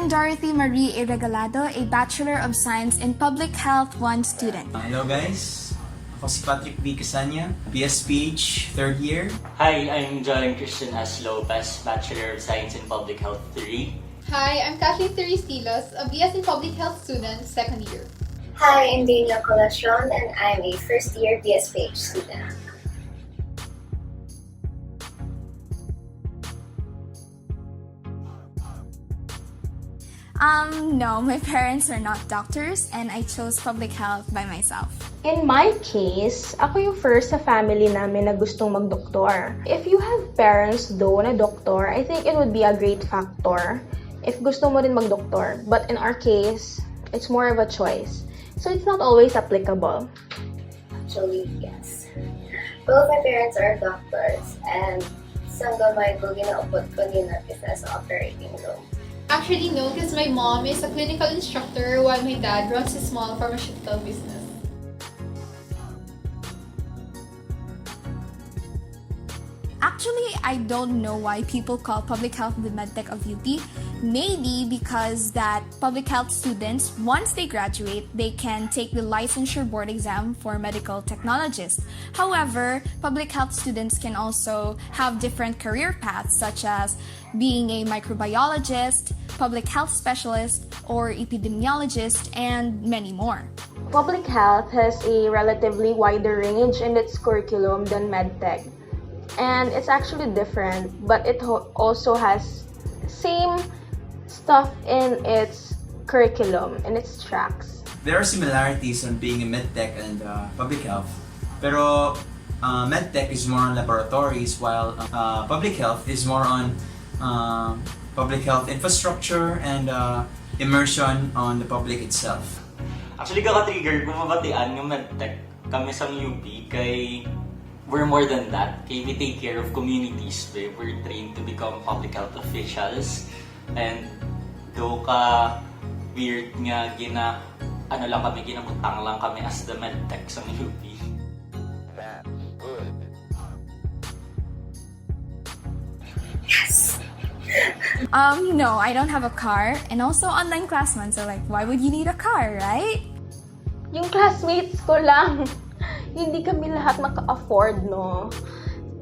I'm Dorothy Marie Irregalado, a Bachelor of Science in Public Health 1 student. Hello guys, ako si Patrick B. Casanya, BSPH, 3rd year. Hi, I'm John Christian S. Lopez, Bachelor of Science in Public Health 3. Hi, I'm Kathleen Terestilos, a BS in Public Health student, 2nd year. Hi, I'm Daniel Colastron and I'm a first year BSPH student. No, my parents are not doctors and I chose public health by myself. In my case, ako yung first sa family namin na gustong magdoktor. If you have parents though na doktor, I think it would be a great factor if gusto mo rin magdoktor. But in our case, it's more of a choice. So it's not always applicable. Actually, yes. Both my parents are doctors and isang gamay ko ginaupot ko din na business operating room. Actually, no, because my mom is a clinical instructor while my dad runs a small pharmaceutical business. Actually, I don't know why people call public health the medtech of UP. Maybe because that public health students, once they graduate, they can take the licensure board exam for medical technologists. However, public health students can also have different career paths such as being a microbiologist, public health specialist, or epidemiologist, and many more. Public health has a relatively wider range in its curriculum than medtech. And it's actually different, but it also has same stuff in its curriculum, in its tracks. There are similarities on being a medtech and public health, pero medtech is more on laboratories while public health is more on public health infrastructure and immersion on the public itself. Actually, kaka-trigger kung mabatian yung medtech kami sa UP kay we're more than that. Okay, we take care of communities. We're trained to become public health officials. And do ka weird nga ginamutang lang kami as the medtech sa UP. Yes! No, I don't have a car, and also online class man, so like, why would you need a car, right? Yung classmates ko lang, hindi kami lahat maka-afford, no?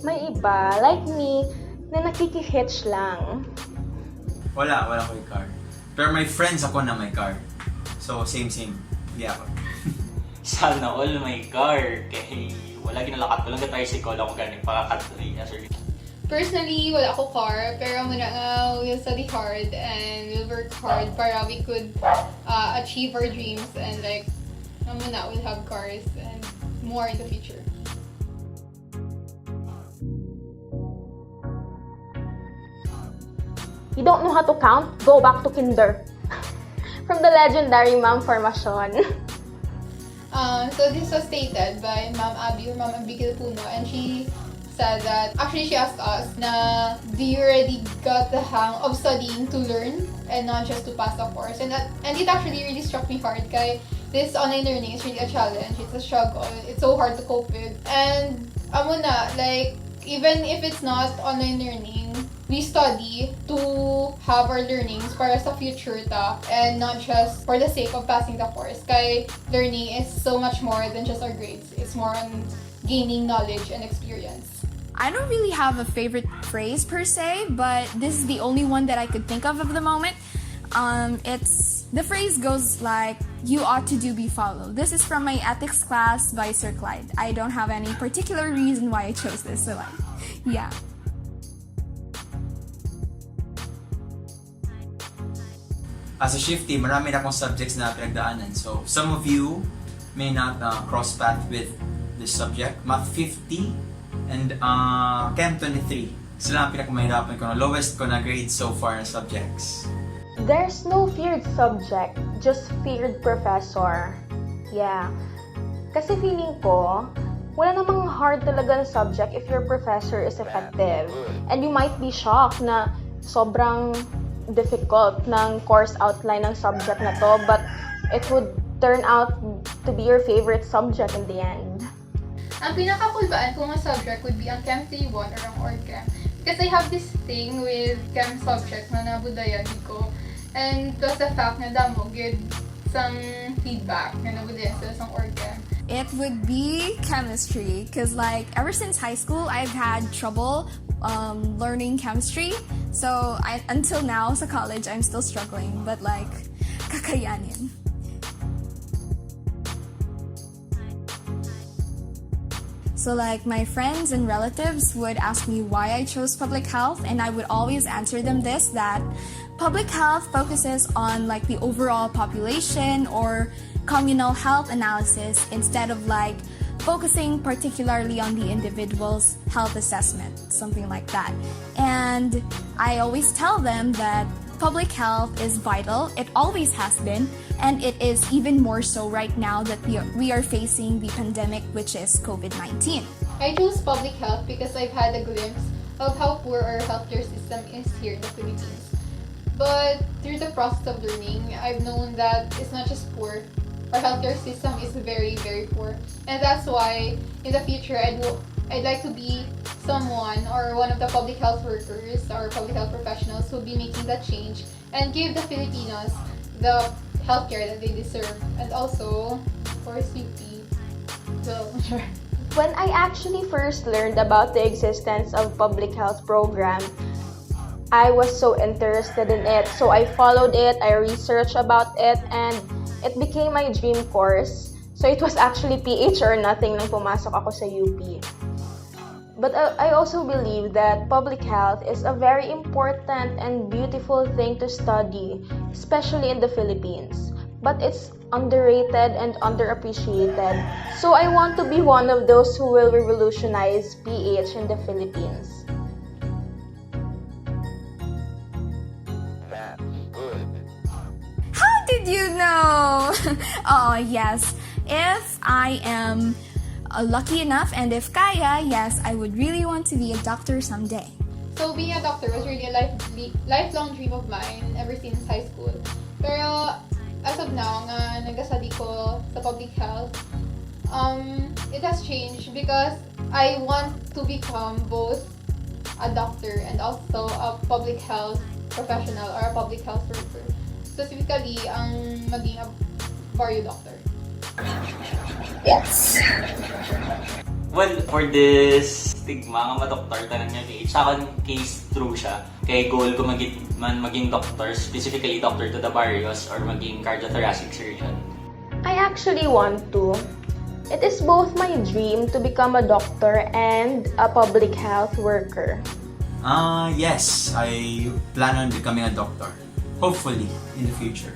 May iba, like me, na nakikihitch lang. Wala ko yung car. Pero may friends ako na may car. So, same. Hindi ako. Sana all my car. Kaya wala ginalakat. Walang ka-tricycle ako ganing pakakatuloy. Personally, wala ako car, pero muna nga, we'll study hard and we'll work hard para we could achieve our dreams and like, muna, we'll have cars and more in the future. You don't know how to count? Go back to kinder. From the legendary Ma'am Formation. So this was stated by Ma'am Abby or Ma'am Abigil Puno, and she said that, actually she asked us na, do you already got the hang of studying to learn and not just to pass the course? And it actually really struck me hard kay this online learning is really a challenge, it's a struggle, it's so hard to cope with. And amo na, like, even if it's not online learning, we study to have our learnings para sa future ta and not just for the sake of passing the course. Kay learning is so much more than just our grades. It's more on gaining knowledge and experience. I don't really have a favorite phrase per se, but this is the only one that I could think of the moment. The phrase goes like, you ought to do be follow. This is from my ethics class by Sir Clyde. I don't have any particular reason why I chose this, so like, yeah. As a shifty, marami na akong subjects na pinagdaanan. So, some of you may not cross path with this subject. Math 50 and Chem 23. Sila ang pinakamahirapan ko. Lowest ko na grade so far na subjects. There's no feared subject, just feared professor. Yeah. Kasi feeling ko, wala namang hard talaga na subject if your professor is effective. And you might be shocked na sobrang difficult ng course outline ng subject na to, but it would turn out to be your favorite subject in the end. Ang pinakakulbaan kong subject would be ang Chem 3-1 or ang Org Chem. Because I have this thing with Chem subject na nabudayan ko. And plus the fact na damo good some feedback na nabudin sa isang organ. It would be chemistry, because like ever since high school, I've had trouble learning chemistry. So until now, sa college, I'm still struggling, but like kakayanin. So like my friends and relatives would ask me why I chose public health, and I would always answer them this, that public health focuses on like the overall population or communal health analysis instead of like focusing particularly on the individual's health assessment, something like that. And I always tell them that public health is vital. It always has been, and it is even more so right now that we are facing the pandemic, which is COVID-19. I chose public health because I've had a glimpse of how poor our healthcare system is here in the Philippines. But through the process of learning, I've known that it's not just poor. Our healthcare system is very, very poor. And that's why in the future, I'd like to be someone or one of the public health workers or public health professionals who will be making that change and give the Filipinos the healthcare that they deserve. And also, of course, UP. So, sure. When I actually first learned about the existence of public health program, I was so interested in it. So I followed it, I researched about it, and it became my dream course. So it was actually PH or nothing nang pumasok ako sa UP. But I also believe that public health is a very important and beautiful thing to study, especially in the Philippines. But it's underrated and underappreciated. So I want to be one of those who will revolutionize PH in the Philippines. How did you know? Oh, yes. If I am lucky enough and if kaya, yes, I would really want to be a doctor someday. So being a doctor was really a lifelong dream of mine ever since high school. Pero as of now, nga nag-study ko sa public health, it has changed because I want to become both a doctor and also a public health professional or a public health worker. Specifically, ang maging a barrio doctor. Yes. Well, for this stigma nga madoktor tanan nga PH, sa akin case true siya. Kay goal ko maging doctor, specifically doctor to the barrios or maging cardiothoracic surgeon. I actually want to. It is both my dream to become a doctor and a public health worker. Yes, I plan on becoming a doctor. Hopefully, in the future.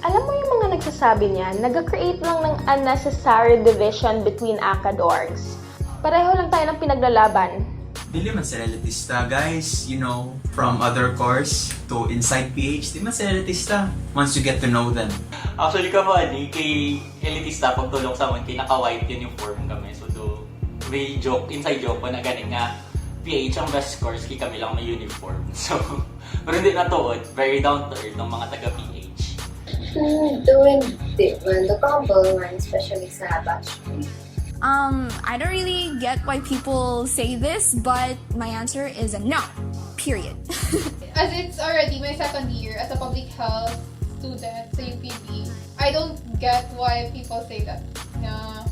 Alam mo yung mga nagsasabi niyan, nag-create lang ng unnecessary division between acadorgs. Pareho lang tayo ng pinaglalaban. Dili man sa elitista, guys. You know, from other course to inside PH, di man sa elitista. Once you get to know them. Actually kamo kay elitista pagtulong sa man kay naka-white uniform kami. So we joke, inside joke pa na ganing nga PH ang best course kay kami lang may uniform. So, pero hindi na tuod, very down to earth ng mga taga-PH. Doing the combo one, especially sa batch. I don't really get why people say this, but my answer is a no. Period. As it's already my second year as a public health student sa UPB, I don't get why people say that na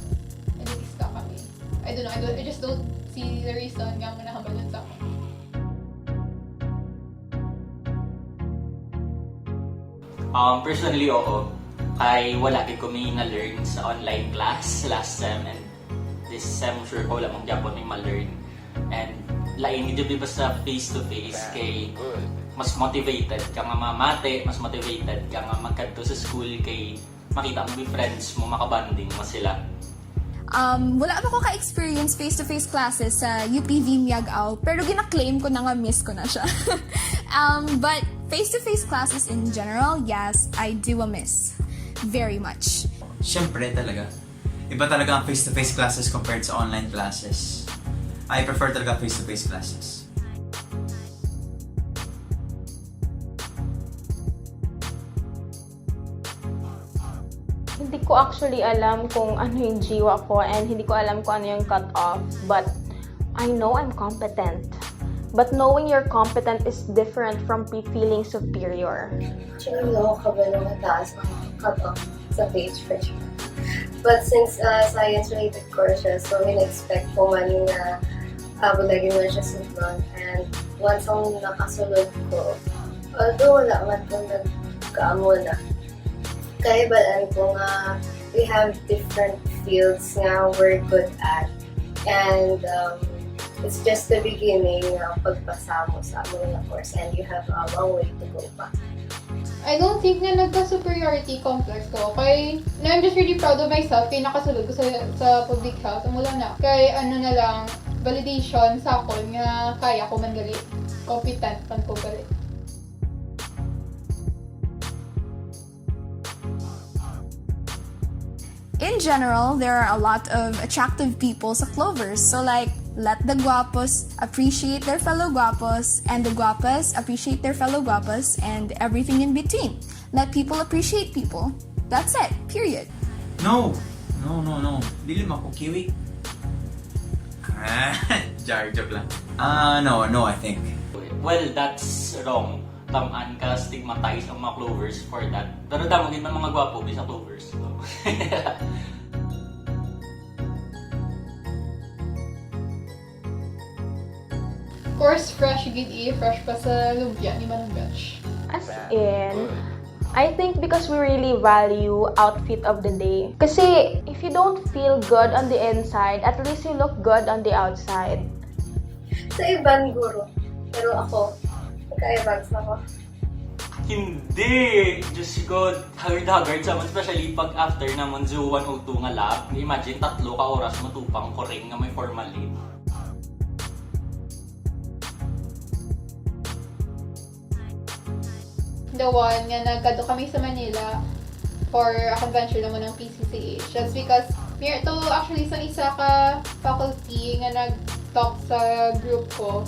elitista kami. I don't know, I just don't see the reason nga manahambalan sa akin. Personally, oo. Kay wala gid ko may na-learn sa online class last sem and this sem sure ko wala mong gyapon may ma-learn. And lain gid ba sa face-to-face kay mas motivated ka nga mamate, mas motivated ka nga magkadto sa school kay makita mo yung friends mo, makabanding mo sila. Wala pa ko ka-experience face-to-face classes sa UPV Miagaw, pero gina-claim ko na nga miss ko na siya. But face-to-face classes in general, yes, I do miss very much. Siyempre talaga. Iba talaga ang face-to-face classes compared sa online classes. I prefer talaga face-to-face classes. Hindi ko actually alam kung ano yung jiwa ko and hindi ko alam kung ano yung cut-off. But I know I'm competent. But knowing you're competent is different from feeling superior. Actually, no kabalo mataas ang cut-off sa PHresh. But since science-related courses, so in-expect ko man na lagi mo siya sunod. And once ang nakasunod ko, although wala man kung nagkaamo na, kaibaan ko nga we have different fields nga we're good at. And it's just the beginning ng pagpasa mo sa mga course and you have a long way to go pa. I don't think na nagka-superiority complex ko. Kaya, I'm just really proud of myself kaya nakasulog ko sa public health. Mula na. Kaya ano na lang, validation sa ako nga kaya ko man galit. Competent man ko galit. In general, there are a lot of attractive people sa Clovers. So like, let the guapos appreciate their fellow guapos, and the guapas appreciate their fellow guapas, and everything in between. Let people appreciate people. That's it. Period. No. Dili mo ako kiwi. Joke lang. No, I think. Well, that's wrong. Tamaan ka, stigmatize ang mga Clovers for that. Pero damagin man mga gwapo sa Clovers. So. Course fresh, gid fresh pa sa lumpia ni Manong Batch. As in, I think because we really value outfit of the day. Kasi if you don't feel good on the inside, at least you look good on the outside. Sa ibang guro, pero ako, nagka-evags ako. Hindi! Diyos ko, haggard sa man, especially pag after naman Zoo 102 nga lab. Imagine, 3 ka oras matupang koring nga may formalin. The one nga nagkado kami sa Manila for a convention naman ng PCCH. That's because to actually sa isa ka faculty nga nag-talk sa group ko.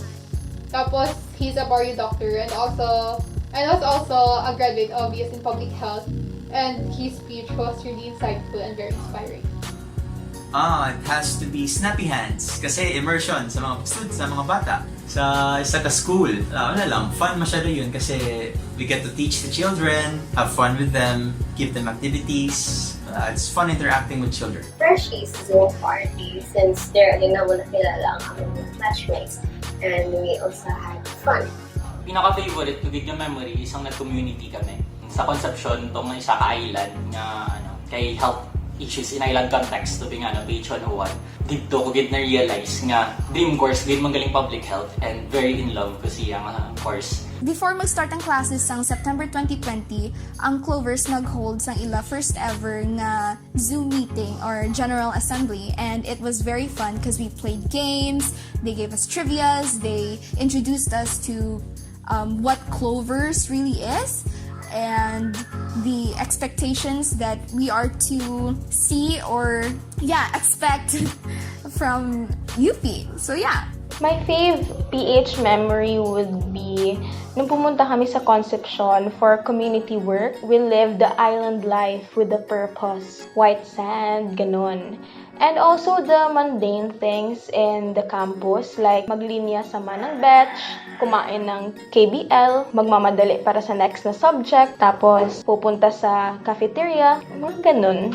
Tapos he's a barrio doctor and was also a graduate obvious in public health, and his speech was really insightful and very inspiring. It has to be snappy hands. Kasi immersion sa mga students, sa mga bata. Sa school, wala lang, fun masyado yun kasi we get to teach the children, have fun with them, give them activities. It's fun interacting with children. Freshies Zoom party since there again na wala kilala ang aming classmates and we also had fun. Pinaka-favorite ko gig memory, isang nag-community kami. Sa Concepcion, itong isa ka-island nga kay health issues in island context to be nga page 101. Dito ko gid na-realize nga dream course gid magaling public health and very in love ko siya nga course. Before mag-start ang classes sang September 2020, ang Clovers nag-hold sang ila first ever na Zoom meeting or General Assembly, and it was very fun because we played games, they gave us trivias, they introduced us to what Clovers really is, and the expectations that we are to see or expect from UP. So yeah. My fave PH memory would be nung pumunta kami sa Concepcion for community work. We lived the island life with a purpose. White sand, ganun. And also the mundane things in the campus like maglinya sa manang batch, kumain ng KBL, magmamadali para sa next na subject, tapos pupunta sa cafeteria, mga ganun.